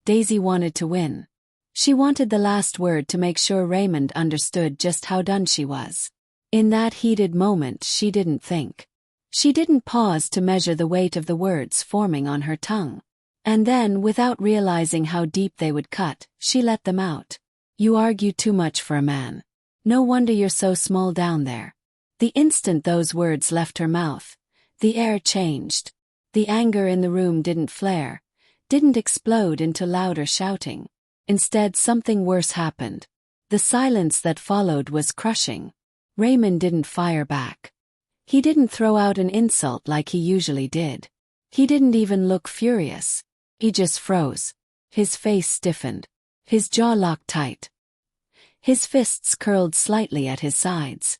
Daisy wanted to win. She wanted the last word to make sure Raymond understood just how done she was. In that heated moment, she didn't think. She didn't pause to measure the weight of the words forming on her tongue. And then, without realizing how deep they would cut, she let them out. "You argue too much for a man. No wonder you're so small down there." The instant those words left her mouth, the air changed. The anger in the room didn't flare, didn't explode into louder shouting. Instead, something worse happened. The silence that followed was crushing. Raymond didn't fire back. He didn't throw out an insult like he usually did. He didn't even look furious. He just froze. His face stiffened. His jaw locked tight. His fists curled slightly at his sides.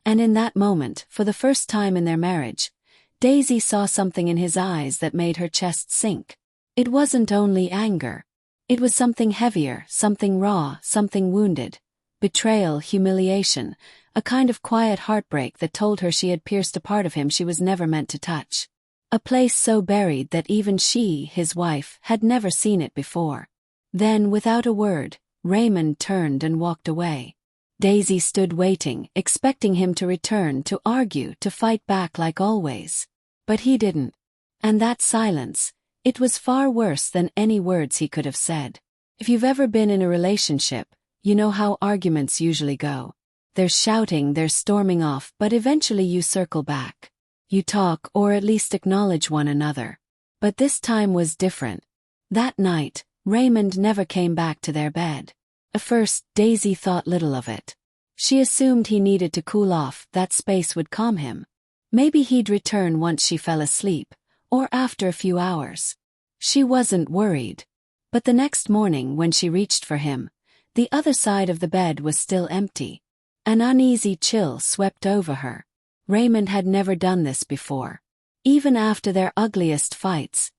And in that moment, for the first time in their marriage, Daisy saw something in his eyes that made her chest sink. It wasn't only anger. It was something heavier, something raw, something wounded. Betrayal, humiliation, a kind of quiet heartbreak that told her she had pierced a part of him she was never meant to touch. A place so buried that even she, his wife, had never seen it before. Then, without a word, Raymond turned and walked away. Daisy stood waiting, expecting him to return, to argue, to fight back like always. But he didn't. And that silence, it was far worse than any words he could have said. If you've ever been in a relationship, you know how arguments usually go. There's shouting, there's storming off, but eventually you circle back. You talk, or at least acknowledge one another. But this time was different. That night, Raymond never came back to their bed. At first, Daisy thought little of it. She assumed he needed to cool off, that space would calm him. Maybe he'd return once she fell asleep, or after a few hours. She wasn't worried. But the next morning when she reached for him, the other side of the bed was still empty. An uneasy chill swept over her. Raymond had never done this before. Even after their ugliest fights,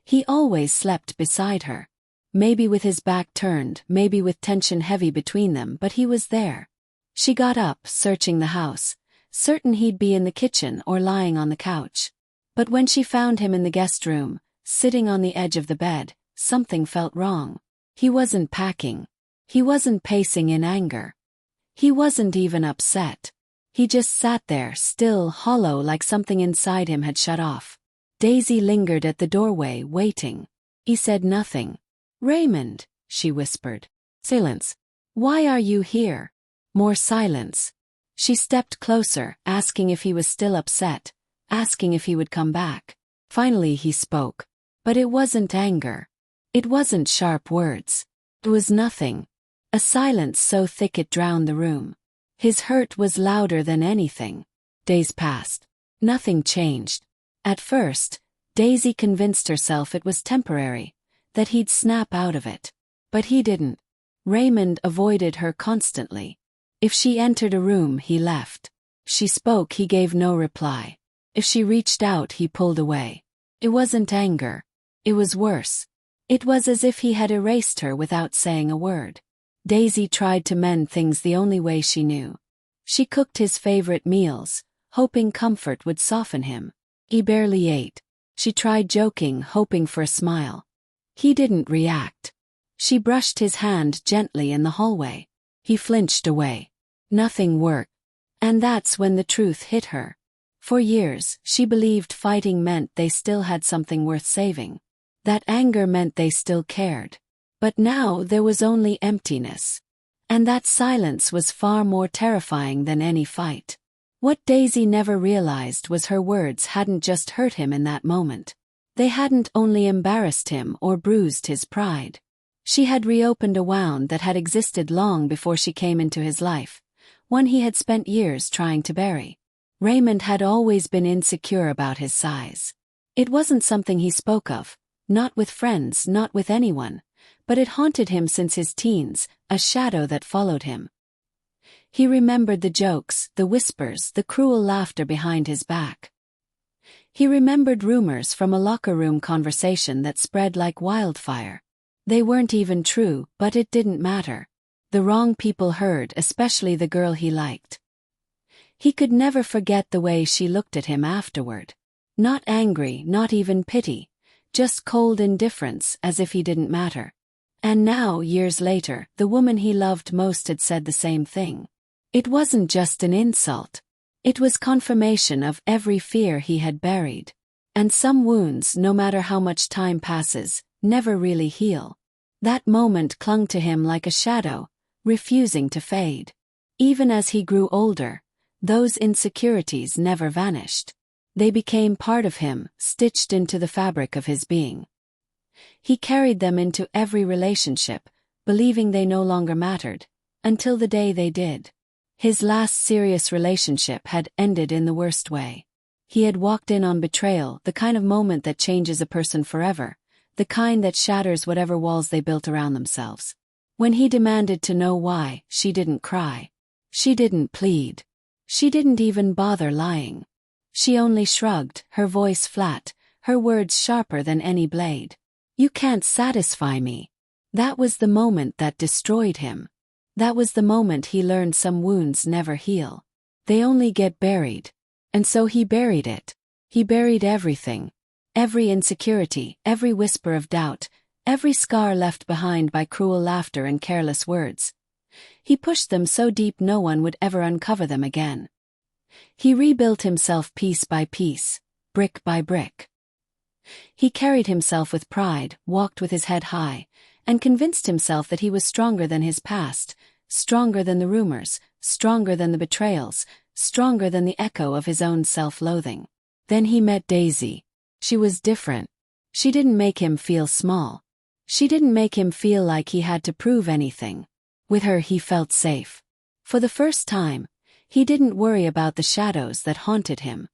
he always slept beside her. Maybe with his back turned, maybe with tension heavy between them, but he was there. She got up, searching the house, certain he'd be in the kitchen or lying on the couch. But when she found him in the guest room, sitting on the edge of the bed, something felt wrong. He wasn't packing. He wasn't pacing in anger. He wasn't even upset. He just sat there, still, hollow, like something inside him had shut off. Daisy lingered at the doorway, waiting. He said nothing. "Raymond," she whispered. "Silence. Why are you here?" More silence. She stepped closer, asking if he was still upset, asking if he would come back. Finally he spoke. But it wasn't anger. It wasn't sharp words. It was nothing. A silence so thick it drowned the room. His hurt was louder than anything. Days passed. Nothing changed. At first, Daisy convinced herself it was temporary, that he'd snap out of it. But he didn't. Raymond avoided her constantly. If she entered a room, he left. If she spoke, he gave no reply. If she reached out, he pulled away. It wasn't anger. It was worse. It was as if he had erased her without saying a word. Daisy tried to mend things the only way she knew. She cooked his favorite meals, hoping comfort would soften him. He barely ate. She tried joking, hoping for a smile. He didn't react. She brushed his hand gently in the hallway. He flinched away. Nothing worked. And that's when the truth hit her. For years, she believed fighting meant they still had something worth saving. That anger meant they still cared. But now there was only emptiness. And that silence was far more terrifying than any fight. What Daisy never realized was her words hadn't just hurt him in that moment. They hadn't only embarrassed him or bruised his pride. She had reopened a wound that had existed long before she came into his life, one he had spent years trying to bury. Raymond had always been insecure about his size. It wasn't something he spoke of, not with friends, not with anyone, but it haunted him since his teens, a shadow that followed him. He remembered the jokes, the whispers, the cruel laughter behind his back. He remembered rumors from a locker room conversation that spread like wildfire. They weren't even true, but it didn't matter. The wrong people heard, especially the girl he liked. He could never forget the way she looked at him afterward. Not angry, not even pity, just cold indifference, as if he didn't matter. And now, years later, the woman he loved most had said the same thing. It wasn't just an insult. It was confirmation of every fear he had buried. And some wounds, no matter how much time passes, never really heal. That moment clung to him like a shadow, refusing to fade. Even as he grew older, those insecurities never vanished. They became part of him, stitched into the fabric of his being. He carried them into every relationship, believing they no longer mattered, until the day they did. His last serious relationship had ended in the worst way. He had walked in on betrayal, the kind of moment that changes a person forever, the kind that shatters whatever walls they built around themselves. When he demanded to know why, she didn't cry. She didn't plead. She didn't even bother lying. She only shrugged, her voice flat, her words sharper than any blade. "You can't satisfy me." That was the moment that destroyed him. That was the moment he learned some wounds never heal. They only get buried. And so he buried it. He buried everything. Every insecurity, every whisper of doubt, every scar left behind by cruel laughter and careless words. He pushed them so deep no one would ever uncover them again. He rebuilt himself piece by piece, brick by brick. He carried himself with pride, walked with his head high, and convinced himself that he was stronger than his past, stronger than the rumors, stronger than the betrayals, stronger than the echo of his own self-loathing. Then he met Daisy. She was different. She didn't make him feel small. She didn't make him feel like he had to prove anything. With her he felt safe. For the first time, he didn't worry about the shadows that haunted him.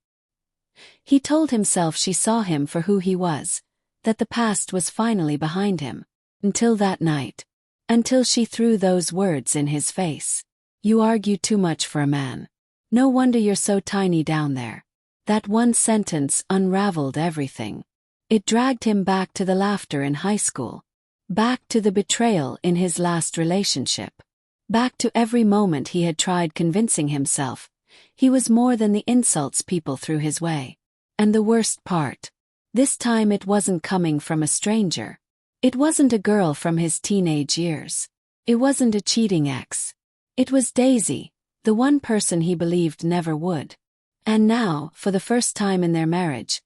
He told himself she saw him for who he was, that the past was finally behind him. Until that night. Until she threw those words in his face. "You argue too much for a man. No wonder you're so tiny down there." That one sentence unraveled everything. It dragged him back to the laughter in high school. Back to the betrayal in his last relationship. Back to every moment he had tried convincing himself he was more than the insults people threw his way. And the worst part. This time it wasn't coming from a stranger. It wasn't a girl from his teenage years. It wasn't a cheating ex. It was Daisy, the one person he believed never would. And now, for the first time in their marriage,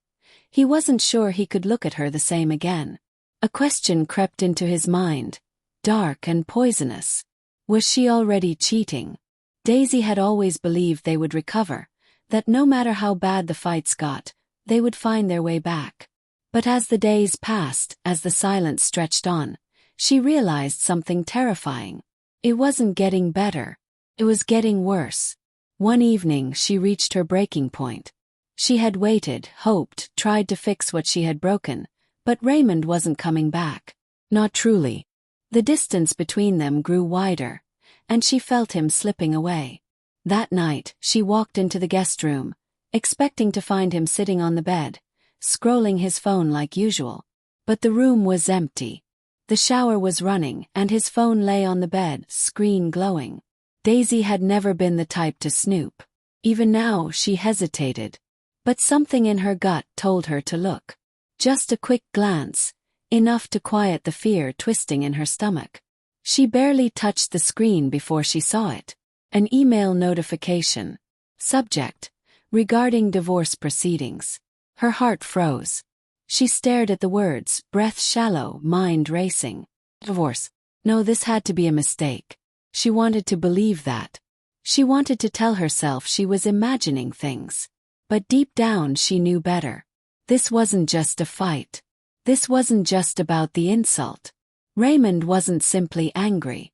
he wasn't sure he could look at her the same again. A question crept into his mind, dark and poisonous. Was she already cheating? Daisy had always believed they would recover, that no matter how bad the fights got, they would find their way back. But as the days passed, as the silence stretched on, she realized something terrifying. It wasn't getting better. It was getting worse. One evening she reached her breaking point. She had waited, hoped, tried to fix what she had broken, but Raymond wasn't coming back. Not truly. The distance between them grew wider, and she felt him slipping away. That night, she walked into the guest room, expecting to find him sitting on the bed, scrolling his phone like usual. But the room was empty. The shower was running, and his phone lay on the bed, screen glowing. Daisy had never been the type to snoop. Even now, she hesitated. But something in her gut told her to look. Just a quick glance, enough to quiet the fear twisting in her stomach. She barely touched the screen before she saw it. An email notification. Subject: regarding divorce proceedings. Her heart froze. She stared at the words, breath shallow, mind racing. Divorce. No, this had to be a mistake. She wanted to believe that. She wanted to tell herself she was imagining things. But deep down she knew better. This wasn't just a fight. This wasn't just about the insult. Raymond wasn't simply angry.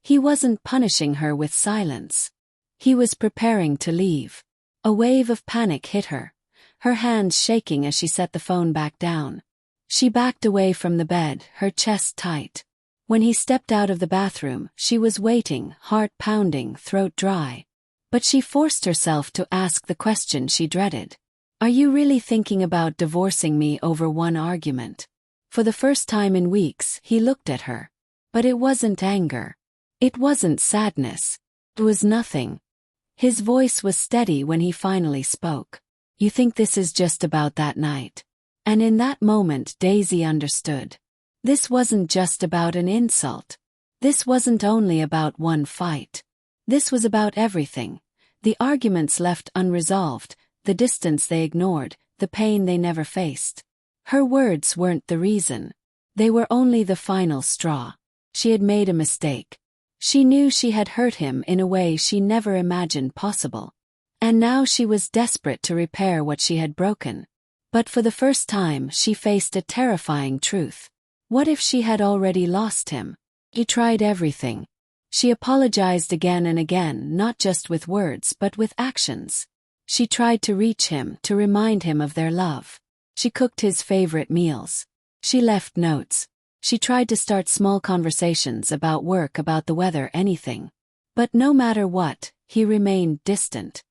He wasn't punishing her with silence. He was preparing to leave. A wave of panic hit her, her hands shaking as she set the phone back down. She backed away from the bed, her chest tight. When he stepped out of the bathroom, she was waiting, heart pounding, throat dry. But she forced herself to ask the question she dreaded. "Are you really thinking about divorcing me over one argument?" For the first time in weeks, he looked at her. But it wasn't anger. It wasn't sadness. It was nothing. His voice was steady when he finally spoke. "You think this is just about that night?" And in that moment Daisy understood. This wasn't just about an insult. This wasn't only about one fight. This was about everything. The arguments left unresolved, the distance they ignored, the pain they never faced. Her words weren't the reason. They were only the final straw. She had made a mistake. She knew she had hurt him in a way she never imagined possible. And now she was desperate to repair what she had broken. But for the first time she faced a terrifying truth. What if she had already lost him? He tried everything. She apologized again and again, not just with words but with actions. She tried to reach him, to remind him of their love. She cooked his favorite meals. She left notes. She tried to start small conversations about work, about the weather, anything. But no matter what, he remained distant.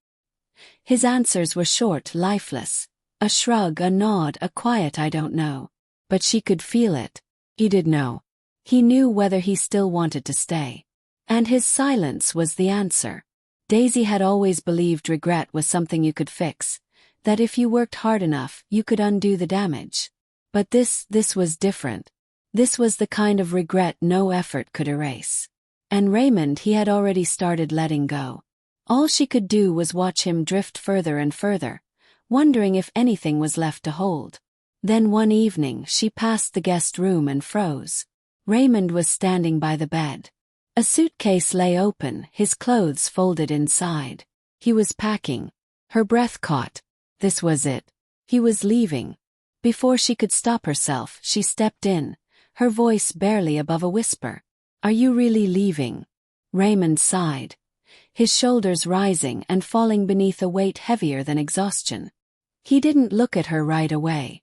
His answers were short, lifeless. A shrug, a nod, a quiet "I don't know." But she could feel it. He did know. He knew whether he still wanted to stay. And his silence was the answer. Daisy had always believed regret was something you could fix, that if you worked hard enough, you could undo the damage. But this was different. This was the kind of regret no effort could erase. And Raymond, he had already started letting go. All she could do was watch him drift further and further, wondering if anything was left to hold. Then one evening she passed the guest room and froze. Raymond was standing by the bed. A suitcase lay open, his clothes folded inside. He was packing. Her breath caught. This was it. He was leaving. Before she could stop herself, she stepped in, her voice barely above a whisper. "Are you really leaving?" Raymond sighed, his shoulders rising and falling beneath a weight heavier than exhaustion. He didn't look at her right away.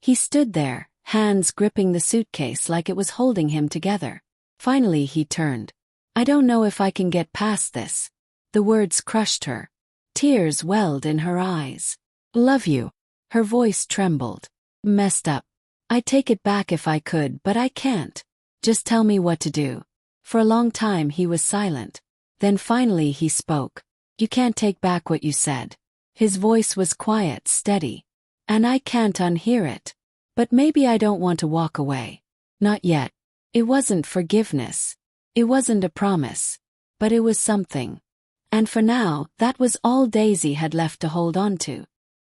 He stood there, hands gripping the suitcase like it was holding him together. Finally he turned. "I don't know if I can get past this." The words crushed her. Tears welled in her eyes. "Love you." Her voice trembled. "Messed up. I'd take it back if I could, but I can't. Just tell me what to do." For a long time he was silent. Then finally he spoke. "You can't take back what you said." His voice was quiet, steady. "And I can't unhear it. But maybe I don't want to walk away. Not yet." It wasn't forgiveness. It wasn't a promise. But it was something. And for now, that was all Daisy had left to hold on to.